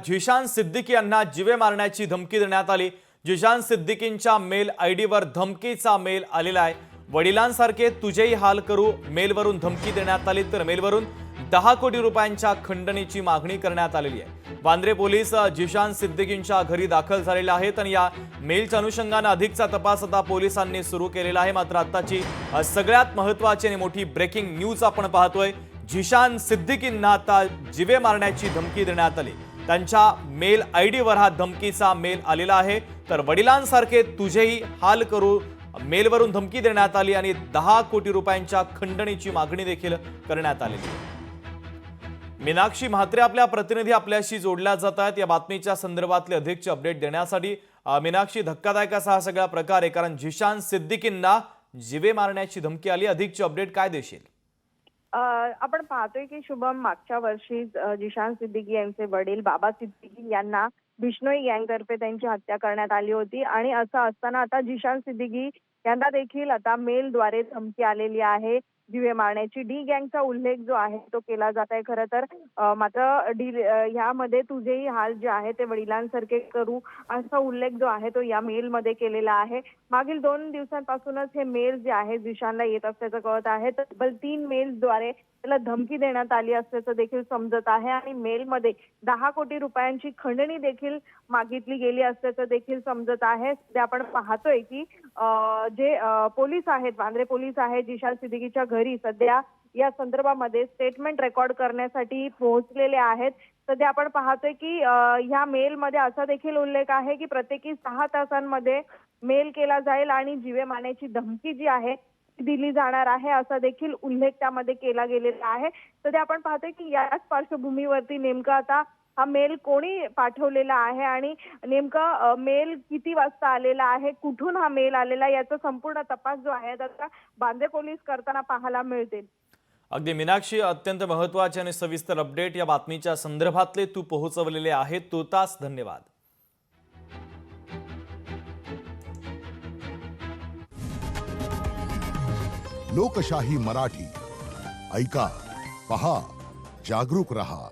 झिशान सिद्दीकी यांना जीवे मारण्याची धमकी देण्यात आली। झिशान सिद्दीकींच्या मेल आयडीवर धमकीचा मेल आलेला आहे। वडिलांसारखे तुझेही हाल करू मेलवरून धमकी देण्यात आली, तर मेलवरून 10 कोटी रुपयांच्या खंडणीची मागणी करण्यात आलेली आहे। वांद्रे पोलीस झिशान सिद्दीकींच्या घरी दाखल झालेले आहेत आणि या मेलच्या अनुषंगाने अधिकचा तपास आता पोलिसांनी सुरू केलेला आहे। मात्र आताची सगळ्यात महत्त्वाची आणि मोठी ब्रेकिंग न्यूज आपण पाहतोय। झिशान सिद्दीकींना आता जीवे मारण्याची धमकी देण्यात आली। त्यांच्या मेल आयडीवर हा धमकीचा मेल आलेला आहे। तर वडिलांसारखे तुझेही हाल करू मेलवरून धमकी देण्यात आली आणि 10 कोटी रुपयांच्या खंडणीची मागणी देखील करण्यात आलेली आहे। मीनाक्षी म्हात्रे आपल्या प्रतिनिधी आपल्याशी जोडल्या जात आहेत या बातमीच्या संदर्भातले अधिकचे अपडेट देण्यासाठी। मीनाक्षी, धक्कादायक असा हा सगळा प्रकार आहे, कारण झिशान सिद्दीकींना जीवे मारण्याची धमकी आली। अधिकचे अपडेट काय देशील? आपण पाहतोय की शुभम, मागच्या वर्षी झिशान सिद्दीकी यांचे वडील बाबा सिद्दीकी यांना बिश्नोई गँगतर्फे त्यांची हत्या करण्यात आली होती आणि असं असताना आता झिशान सिद्दीकी यांना देखील आता मेलद्वारे धमकी आलेली आहे जीवे मारण्याची। डी गँगचा उल्लेख जो आहे तो केला जात आहे खरं तर। मात्र ह्यामध्ये तुझेही हाल जे आहे ते वडिलांसारखे करू असा उल्लेख जो आहे तो या मेलमध्ये केलेला आहे। मागील 2 दिवसांपासूनच हे मेल जे आहे झिशानला येत असल्याचं कळत आहे। तब्बल 3 मेल्सद्वारे त्याला धमकी देण्यात आली असल्याचं देखील समजत आहे आणि मेलमध्ये 10 कोटी रुपयांची खंडणी देखील मागितली गेली असल्याचं देखील समजत आहे। ते आपण पाहतोय की जे पोलीस आहेत, वांद्रे पोलीस आहेत, झिशान सिद्दीकीच्या घरी सध्या या संदर्भामध्ये स्टेटमेंट रेकॉर्ड करण्यासाठी पोहोचलेले आहेत। सध्या आपण पाहतोय की ह्या मेलमध्ये असा देखील उल्लेख आहे की प्रत्येकी 6 तासांमध्ये मेल केला जाईल आणि जीवे मारण्याची धमकी जी आहे दिली जाणार आहे असा देखील उल्लेख त्यामध्ये केला गेलेला आहे। सध्या आपण पाहतोय की याच पार्श्वभूमीवरती नेमका आता हा मेल कोणी पाठवलेला आहे आणि नेमका मेल किती वाजता आलेला आहे, कुठून हा मेल आलेला, याचा संपूर्ण तपास जो आहे आता वांद्रे पोलीस करताना पाहायला मिळतील। अगदी मीनाक्षी, अत्यंत महत्त्वाचे आणि सविस्तर अपडेट या बातमीच्या संदर्भातले तू पोहोचवलेले आहेत, तुर्तास धन्यवाद। लोकशाही मराठी ऐका, पहा, जागरूक रहा।